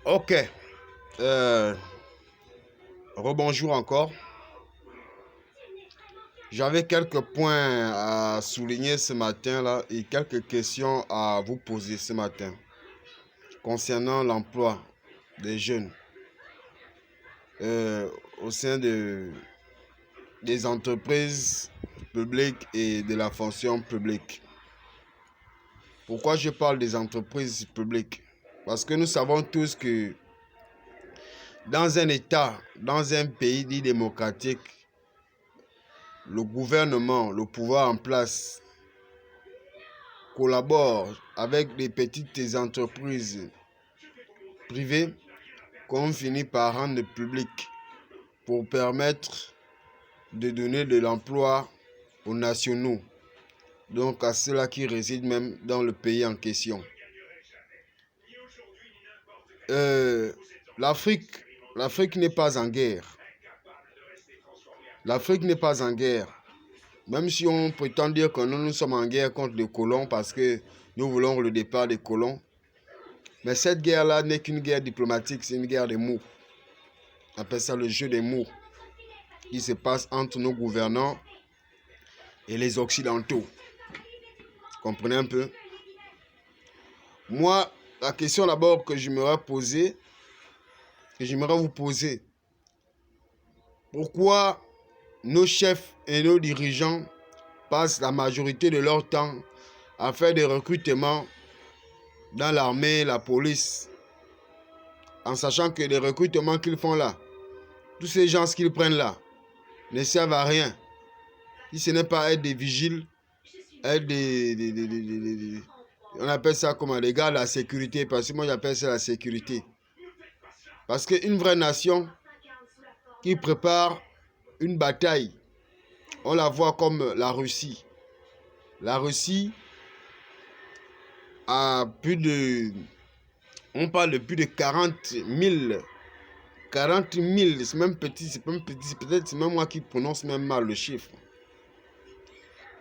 Ok. Euh, Rebonjour encore. J'avais quelques points à souligner ce matin-là et quelques questions à vous poser ce matin concernant l'emploi des jeunes euh, au sein des entreprises publiques et de la fonction publique. Pourquoi je parle des entreprises publiques? Parce que nous savons tous que dans un État, dans un pays dit démocratique, le gouvernement, le pouvoir en place, collabore avec des petites entreprises privées qu'on finit par rendre publiques pour permettre de donner de l'emploi aux nationaux, donc à ceux-là qui résident même dans le pays en question. L'Afrique, l'Afrique n'est pas en guerre. L'Afrique n'est pas en guerre. Même si on prétend dire que nous sommes en guerre contre les colons parce que nous voulons le départ des colons. Mais cette guerre-là n'est qu'une guerre diplomatique, c'est une guerre des mots. On appelle ça le jeu des mots qui se passe entre nos gouvernants et les Occidentaux. Comprenez un peu? Moi, la question d'abord que j'aimerais vous poser, pourquoi nos chefs et nos dirigeants passent la majorité de leur temps à faire des recrutements dans l'armée, la police, en sachant que les recrutements qu'ils font là, tous ces gens qu'ils prennent là, ne servent à rien. Si ce n'est pas être des vigiles, être on appelle ça comment, les gars de la sécurité, parce que moi j'appelle ça la sécurité. Parce qu'une vraie nation qui prépare une bataille, on la voit comme la Russie. La Russie a on parle de plus de 40 000. 40 000, c'est même petit, peut-être c'est même moi qui prononce même mal le chiffre.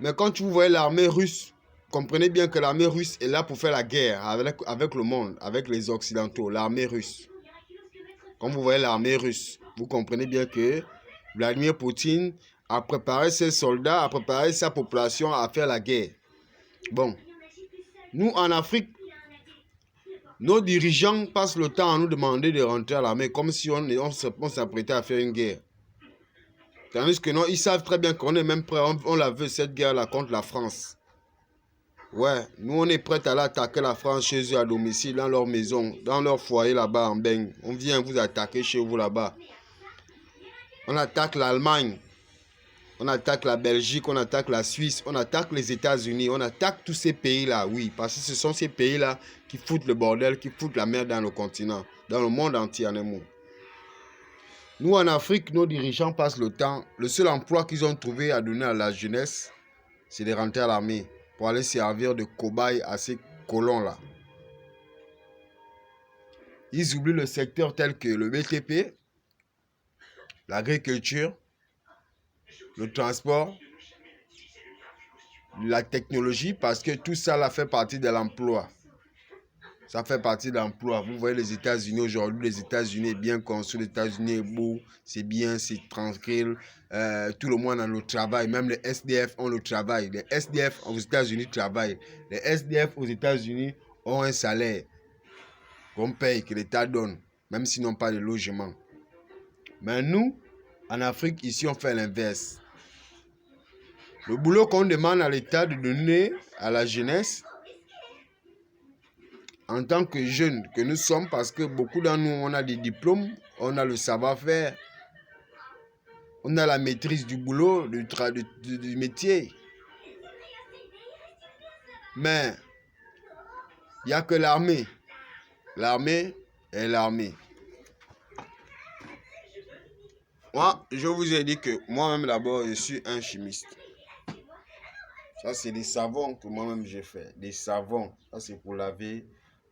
Mais quand vous voyez l'armée russe, comprenez bien que l'armée russe est là pour faire la guerre avec le monde, avec les Occidentaux, l'armée russe. Quand vous voyez l'armée russe, vous comprenez bien que Vladimir Poutine a préparé ses soldats, a préparé sa population à faire la guerre. Bon, nous en Afrique, nos dirigeants passent le temps à nous demander de rentrer à l'armée comme si on s'apprêtait à faire une guerre. Tandis que non, ils savent très bien qu'on est même prêt, on la veut cette guerre-là contre la France. Ouais, nous on est prêts à l'attaquer la France chez eux à domicile, dans leur maison, dans leur foyer là-bas en Beng. On vient vous attaquer chez vous là-bas. On attaque l'Allemagne, on attaque la Belgique, on attaque la Suisse, on attaque les États-Unis, on attaque tous ces pays-là, oui. Parce que ce sont ces pays-là qui foutent le bordel, qui foutent la merde dans le continent, dans le monde entier en un mot. Nous en Afrique, nos dirigeants passent le temps, le seul emploi qu'ils ont trouvé à donner à la jeunesse, c'est de rentrer à l'armée pour aller servir de cobaye à ces colons-là. Ils oublient le secteur tel que le BTP, l'agriculture, le transport, la technologie, parce que tout ça là fait partie de l'emploi. Ça fait partie de l'emploi. Vous voyez les États-Unis aujourd'hui, les États-Unis est bien construit, les États-Unis est beau, c'est bien, c'est tranquille. Tout le monde a le travail, même les SDF ont le travail. Les SDF aux États-Unis travaillent. Les SDF aux États-Unis ont un salaire qu'on paye, que l'État donne, même s'ils n'ont pas de logement. Mais nous, en Afrique, ici, on fait l'inverse. Le boulot qu'on demande à l'État de donner à la jeunesse, en tant que jeunes que nous sommes, parce que beaucoup d'entre nous, on a des diplômes, on a le savoir-faire, on a la maîtrise du boulot, du métier. Mais il n'y a que l'armée. L'armée est l'armée. Moi, je vous ai dit que moi-même d'abord, je suis un chimiste. Ça, c'est des savons que moi-même j'ai fait. Des savons. Ça, c'est pour laver,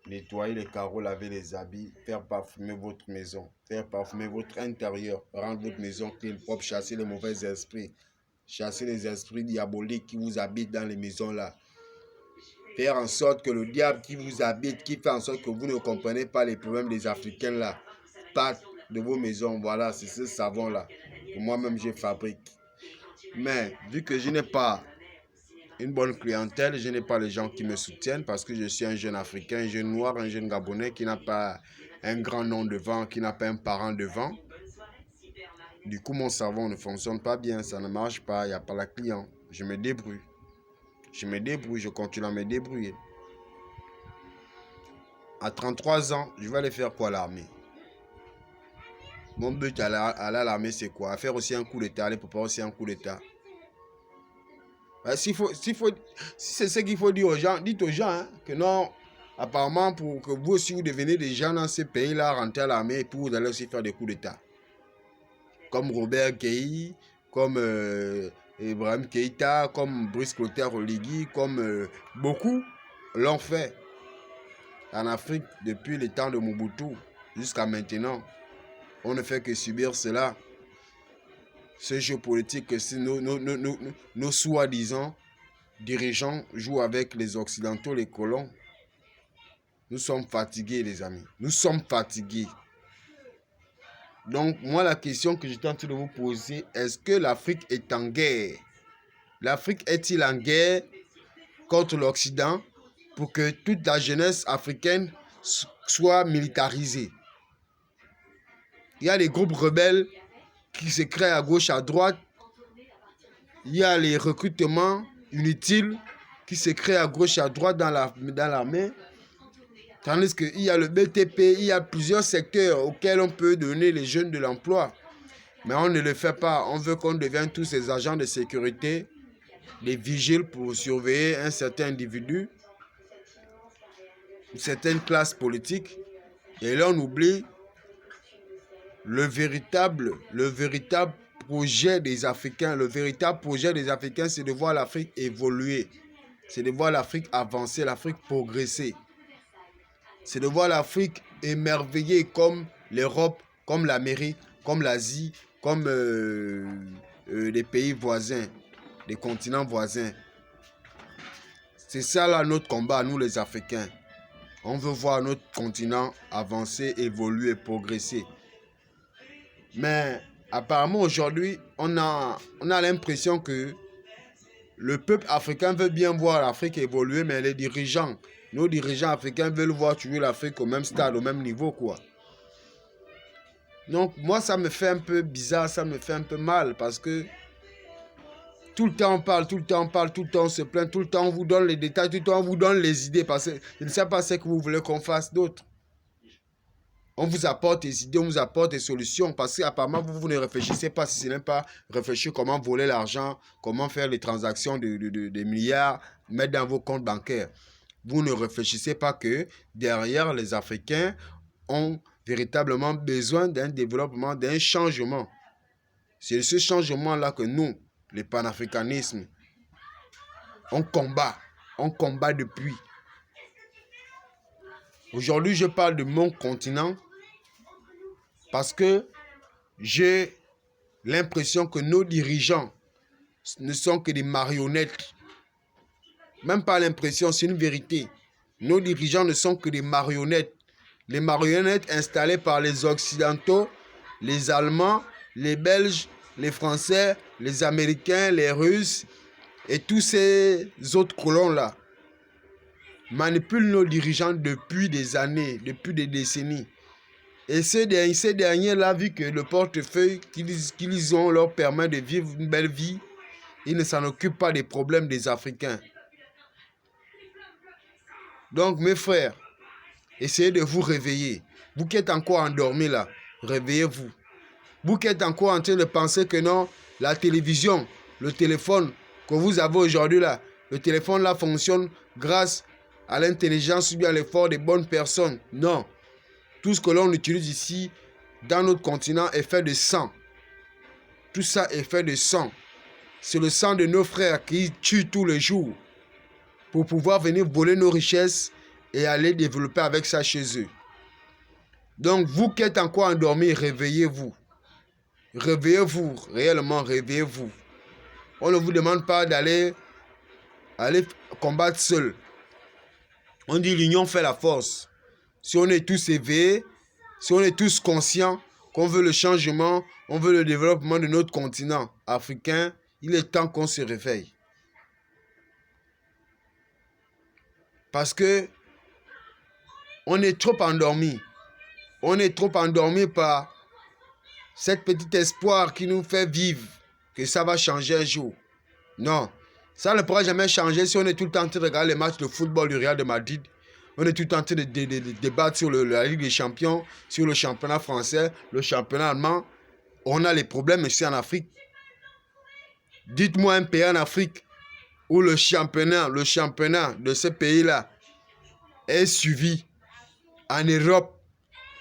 nettoyer les carreaux, laver les habits, faire parfumer votre maison, faire parfumer votre intérieur, rendre votre maison clean, propre, chasser les mauvais esprits, chasser les esprits diaboliques qui vous habitent dans les maisons là. faire en sorte que le diable qui vous habite, qui fait en sorte que vous ne comprenez pas les problèmes des Africains là, parte de vos maisons. Voilà, c'est ce savon-là que moi-même je fabrique. Mais vu que je n'ai pas une bonne clientèle, je n'ai pas les gens qui me soutiennent parce que je suis un jeune Africain, un jeune noir, un jeune Gabonais qui n'a pas un grand nom devant, qui n'a pas un parent devant. Du coup, mon savon ne fonctionne pas bien, ça ne marche pas, il n'y a pas la client. Je me débrouille. Je continue à me débrouiller. À 33 ans, je vais aller faire quoi à l'armée? Mon but à l'armée, c'est quoi? Faire aussi un coup d'état, aller préparer aussi un coup d'état. Si c'est ce qu'il faut dire aux gens, dites aux gens que non, apparemment, pour que vous aussi vous devenez des gens dans ces pays-là, rentrez à l'armée et puis vous allez aussi faire des coups d'état. Comme Robert Gueye, comme Ibrahim Keïta, comme Brice Clotaire Oligui, comme beaucoup l'ont fait en Afrique depuis le temps de Mobutu jusqu'à maintenant. On ne fait que subir cela. Ce jeu politique que si nos soi-disant dirigeants jouent avec les Occidentaux, les colons. Nous sommes fatigués, les amis. Nous sommes fatigués. Donc, moi, la question que j'étais en train de vous poser, est-ce que l'Afrique est en guerre? L'Afrique est-il en guerre contre l'Occident pour que toute la jeunesse africaine soit militarisée? Il y a des groupes rebelles qui se créent à gauche, à droite. Il y a les recrutements inutiles qui se créent à gauche, à droite dans l'armée. Tandis qu'il y a le BTP, il y a plusieurs secteurs auxquels on peut donner les jeunes de l'emploi. Mais on ne le fait pas. On veut qu'on devienne tous ces agents de sécurité, des vigiles pour surveiller un certain individu, une certaine classe politique. Et là, on oublie le véritable projet des Africains. Le véritable projet des Africains, c'est de voir l'Afrique évoluer. C'est de voir l'Afrique avancer, l'Afrique progresser. C'est de voir l'Afrique émerveillée comme l'Europe, comme l'Amérique, comme l'Asie, comme les pays voisins, les continents voisins. C'est ça là notre combat, nous les Africains. On veut voir notre continent avancer, évoluer, progresser. Mais apparemment aujourd'hui, on a l'impression que le peuple africain veut bien voir l'Afrique évoluer, mais les dirigeants, nos dirigeants africains veulent voir toujours l'Afrique au même stade, au même niveau, quoi. Donc, moi, ça me fait un peu bizarre, ça me fait un peu mal, parce que tout le temps on parle, tout le temps on parle, tout le temps on se plaint, tout le temps on vous donne les détails, tout le temps on vous donne les idées, parce que je ne sais pas ce que vous voulez qu'on fasse d'autre. On vous apporte des idées, on vous apporte des solutions, parce qu'apparemment, vous ne réfléchissez pas, si ce n'est pas réfléchir comment voler l'argent, comment faire les transactions de milliards, mettre dans vos comptes bancaires. Vous ne réfléchissez pas que derrière, les Africains ont véritablement besoin d'un développement, d'un changement. C'est ce changement-là que nous, le panafricanisme, on combat depuis. Aujourd'hui, je parle de mon continent parce que j'ai l'impression que nos dirigeants ne sont que des marionnettes. Même pas l'impression, c'est une vérité. Nos dirigeants ne sont que des marionnettes. Les marionnettes installées par les Occidentaux, les Allemands, les Belges, les Français, les Américains, les Russes et tous ces autres colons-là manipulent nos dirigeants depuis des années, depuis des décennies. Et ces derniers-là, vu que le portefeuille qu'ils ont leur permet de vivre une belle vie, ils ne s'en occupent pas des problèmes des Africains. Donc, mes frères, essayez de vous réveiller. Vous qui êtes encore endormis là, réveillez-vous. Vous qui êtes encore en train de penser que non, la télévision, le téléphone que vous avez aujourd'hui là, le téléphone là fonctionne grâce à l'intelligence ou bien à l'effort des bonnes personnes. Non. Tout ce que l'on utilise ici, dans notre continent, est fait de sang. Tout ça est fait de sang. C'est le sang de nos frères qui tuent tous les jours pour pouvoir venir voler nos richesses et aller développer avec ça chez eux. Donc, vous qui êtes encore endormis, réveillez-vous. Réveillez-vous, réellement, réveillez-vous. On ne vous demande pas d'aller combattre seul. On dit l'union fait la force. Si on est tous éveillés, si on est tous conscients qu'on veut le changement, on veut le développement de notre continent africain, il est temps qu'on se réveille. Parce que on est trop endormi. On est trop endormi par cette petite espoir qui nous fait vivre que ça va changer un jour. Non, ça ne pourra jamais changer si on est tout le temps en train de regarder les matchs de football du Real de Madrid. On est tout le temps en train de débattre sur la Ligue des Champions, sur le championnat français, le championnat allemand. On a les problèmes ici en Afrique. Dites-moi un pays en Afrique où le championnat de ce pays-là est suivi en Europe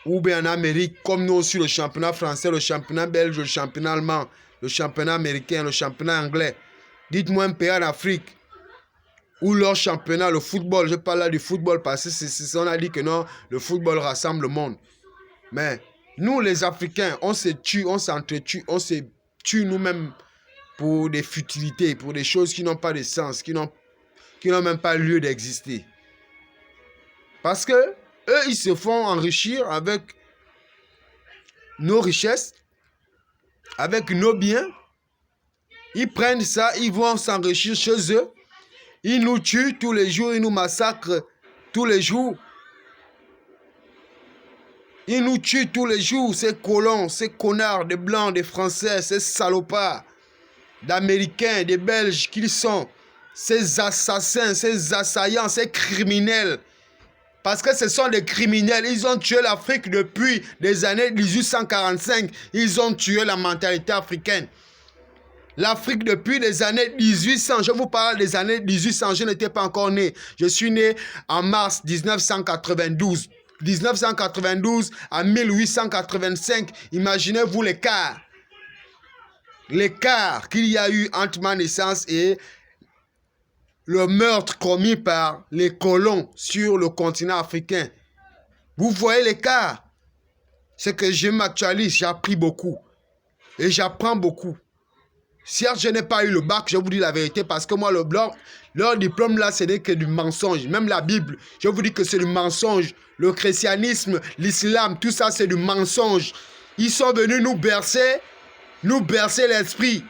ou bien en Amérique, comme nous aussi, le championnat français, le championnat belge, le championnat allemand, le championnat américain, le championnat anglais. Dites-moi un pays en Afrique où leur championnat, le football, je parle là du football parce que on a dit que non, le football rassemble le monde. Mais nous, les Africains, on se tue, on s'entretue, on se tue nous-mêmes pour des futilités, pour des choses qui n'ont pas de sens, qui n'ont même pas lieu d'exister. Parce que eux, ils se font enrichir avec nos richesses, avec nos biens. Ils prennent ça, ils vont s'enrichir chez eux. Ils nous tuent tous les jours, ils nous massacrent tous les jours. Ils nous tuent tous les jours, ces colons, ces connards, des blancs, des français, ces salopards, d'Américains, des Belges qu'ils sont, ces assassins, ces assaillants, ces criminels. Parce que ce sont des criminels. Ils ont tué l'Afrique depuis les années 1845. Ils ont tué la mentalité africaine. L'Afrique depuis les années 1800. Je vous parle des années 1800. Je n'étais pas encore né. Je suis né en mars 1992. 1992 à 1885. Imaginez-vous l'écart. L'écart qu'il y a eu entre ma naissance et le meurtre commis par les colons sur le continent africain. Vous voyez l'écart? C'est que je m'actualise, j'ai appris beaucoup. Et j'apprends beaucoup. Certes, je n'ai pas eu le bac, je vous dis la vérité, parce que moi, leur diplôme là, ce n'est que du mensonge. Même la Bible, je vous dis que c'est du mensonge. Le christianisme, l'islam, tout ça, c'est du mensonge. Ils sont venus nous bercer l'esprit.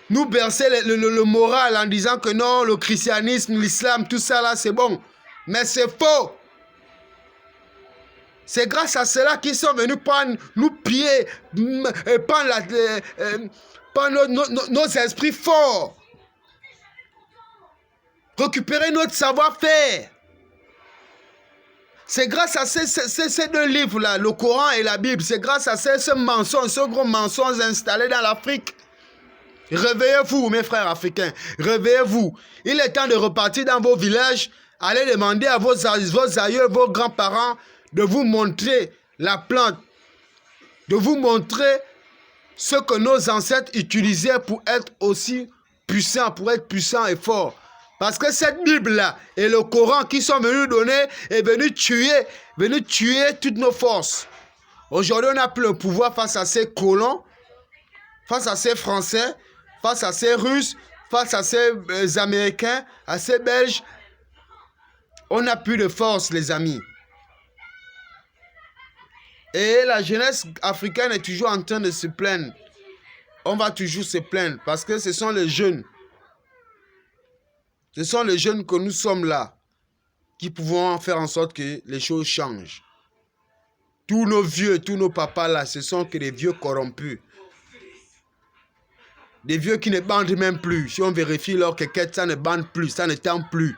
Nous bercer le moral en disant que non, le christianisme, l'islam, tout ça là, c'est bon. Mais c'est faux. C'est grâce à cela qu'ils sont venus prendre, nous piller, prendre nos esprits forts. Récupérer notre savoir-faire. C'est grâce à ces deux livres-là, le Coran et la Bible, c'est grâce à ce mensonge, ce gros mensonge installé dans l'Afrique. Réveillez-vous, mes frères africains. Réveillez-vous. Il est temps de repartir dans vos villages. Allez demander à vos aïeux, vos grands-parents de vous montrer la plante. De vous montrer ce que nos ancêtres utilisaient pour être aussi puissants, pour être puissants et forts. Parce que cette Bible-là et le Coran qui sont venus donner est venu tuer toutes nos forces. Aujourd'hui, on n'a plus le pouvoir face à ces colons, face à ces Français, face à ces Russes, face à ces Américains, à ces Belges. On n'a plus de force, les amis. Et la jeunesse africaine est toujours en train de se plaindre. On va toujours se plaindre parce que ce sont les jeunes. Ce sont les jeunes que nous sommes là qui pouvons faire en sorte que les choses changent. Tous nos vieux, tous nos papas là, ce sont que des vieux corrompus. Des vieux qui ne bandent même plus. Si on vérifie leur quéquette, ça ne bande plus, ça ne tend plus.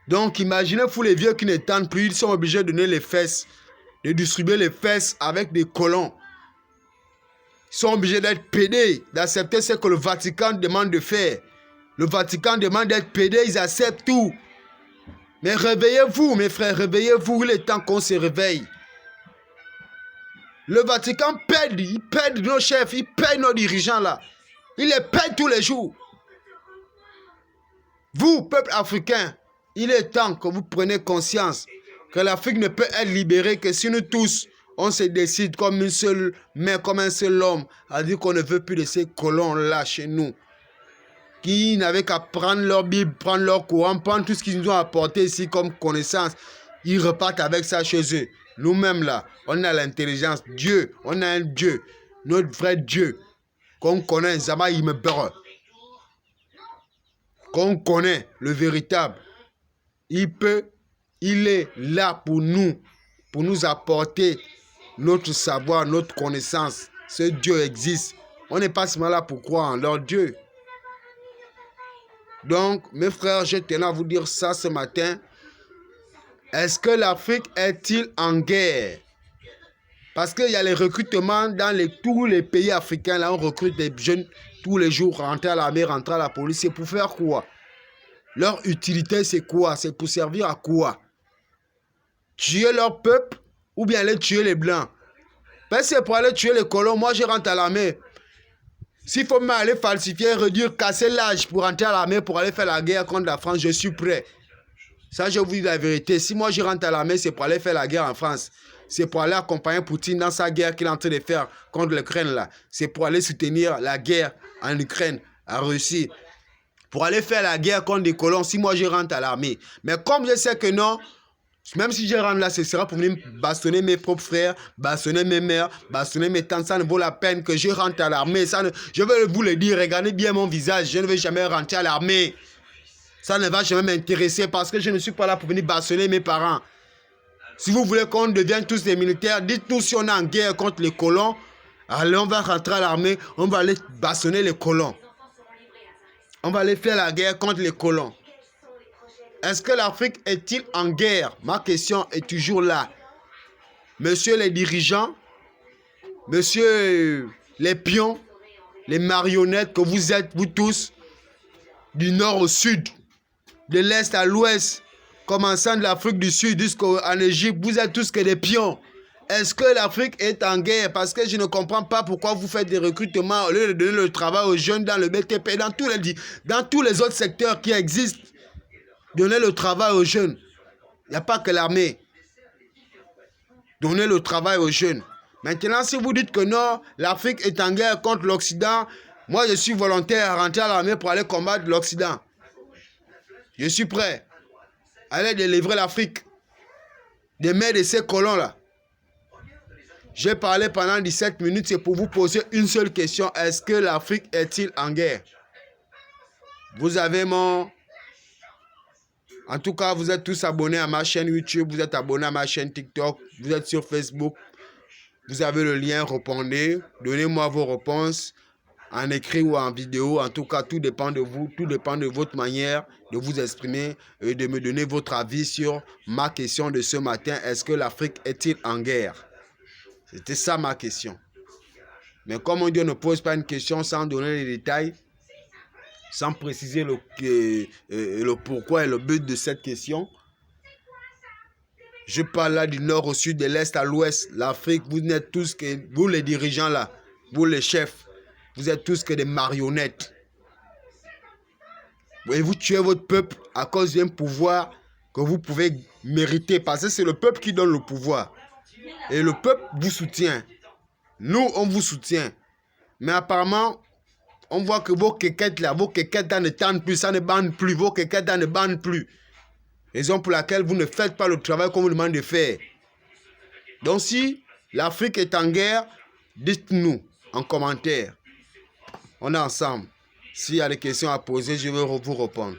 Donc imaginez-vous les vieux qui ne tendent plus, ils sont obligés de donner les fesses, de distribuer les fesses avec des colons. Ils sont obligés d'être pédés, d'accepter ce que le Vatican demande de faire. Le Vatican demande d'être pédé, ils acceptent tout. Mais réveillez-vous, mes frères, réveillez-vous, il est temps qu'on se réveille. Le Vatican pède, il pède nos chefs, il pède nos dirigeants là. Il les pède tous les jours. Vous, peuple africain, il est temps que vous preniez conscience que l'Afrique ne peut être libérée que si nous tous, on se décide comme une seule main, comme un seul homme, à dire qu'on ne veut plus de ces colons là chez nous. qui n'avaient qu'à prendre leur Bible, prendre leur Coran, prendre tout ce qu'ils nous ont apporté ici comme connaissance. Ils repartent avec ça chez eux. Nous-mêmes là, on a l'intelligence. Dieu, on a un Dieu. Notre vrai Dieu. Qu'on connaît, Zama Imebere. Qu'on connaît, le véritable. Il est là pour nous apporter notre savoir, notre connaissance. Ce Dieu existe. On n'est pas seulement là pour croire en leur Dieu. Donc, mes frères, je tenais à vous dire ça ce matin. Est-ce que l'Afrique est-il en guerre? Parce qu'il y a les recrutements dans tous les pays africains. Là, on recrute des jeunes tous les jours, rentrer à l'armée, rentrer à la police. C'est pour faire quoi? Leur utilité, c'est quoi? C'est pour servir à quoi? Tuer leur peuple ou bien aller tuer les Blancs? Parce que c'est pour aller tuer les colons. Moi, je rentre à l'armée. S'il faut m'aller falsifier, réduire, casser l'âge pour rentrer à l'armée, pour aller faire la guerre contre la France, je suis prêt. Ça, je vous dis la vérité. Si moi, je rentre à l'armée, c'est pour aller faire la guerre en France. C'est pour aller accompagner Poutine dans sa guerre qu'il est en train de faire contre l'Ukraine là. C'est pour aller soutenir la guerre en Ukraine, en Russie. Pour aller faire la guerre contre des colons, si moi, je rentre à l'armée. Mais comme je sais que non, même si je rentre là, ce sera pour venir bastonner mes propres frères, bastonner mes mères, bastonner mes tantes. Ça ne vaut la peine que je rentre à l'armée. Je vais vous le dire, regardez bien mon visage. Je ne vais jamais rentrer à l'armée. Ça ne va jamais m'intéresser parce que je ne suis pas là pour venir bastonner mes parents. Si vous voulez qu'on devienne tous des militaires, dites-nous si on est en guerre contre les colons. Allez, on va rentrer à l'armée, on va aller bastonner les colons. On va aller faire la guerre contre les colons. Est-ce que l'Afrique est-il en guerre? Ma question est toujours là. Monsieur les dirigeants, monsieur les pions, les marionnettes que vous êtes, vous tous, du nord au sud, de l'est à l'ouest, commençant de l'Afrique du Sud jusqu'en Égypte, vous êtes tous que des pions. Est-ce que l'Afrique est en guerre? Parce que je ne comprends pas pourquoi vous faites des recrutements au lieu de donner le travail aux jeunes dans le BTP, dans tous les autres secteurs qui existent. Donnez le travail aux jeunes. Il n'y a pas que l'armée. Donnez le travail aux jeunes. Maintenant, si vous dites que non, l'Afrique est en guerre contre l'Occident, moi je suis volontaire à rentrer à l'armée pour aller combattre l'Occident. Je suis prêt à aller délivrer l'Afrique des mains de ces colons-là. J'ai parlé pendant 17 minutes, c'est pour vous poser une seule question. Est-ce que l'Afrique est-il en guerre? Vous avez mon... En tout cas, vous êtes tous abonnés à ma chaîne YouTube, vous êtes abonnés à ma chaîne TikTok, vous êtes sur Facebook. Vous avez le lien, répondez. Donnez-moi vos réponses en écrit ou en vidéo. En tout cas, tout dépend de vous, tout dépend de votre manière de vous exprimer et de me donner votre avis sur ma question de ce matin. Est-ce que l'Afrique est-il en guerre? C'était ça ma question. Mais comme on dit, on ne pose pas une question sans donner les détails, sans préciser le pourquoi et le but de cette question. Je parle là du nord au sud, de l'est à l'ouest. L'Afrique, vous n'êtes tous que... Vous les dirigeants là, vous les chefs, vous êtes tous que des marionnettes. Et vous tuez votre peuple à cause d'un pouvoir que vous pouvez mériter. Parce que c'est le peuple qui donne le pouvoir. Et le peuple vous soutient. Nous, on vous soutient. Mais apparemment, on voit que vos quéquettes là, vos quéquettes là ne tendent plus, ça ne bande plus. Vos quéquettes là ne bandent plus. Raison pour laquelle vous ne faites pas le travail qu'on vous demande de faire. Donc si l'Afrique est en guerre, dites-nous en commentaire. On est ensemble. S'il y a des questions à poser, je vais vous répondre.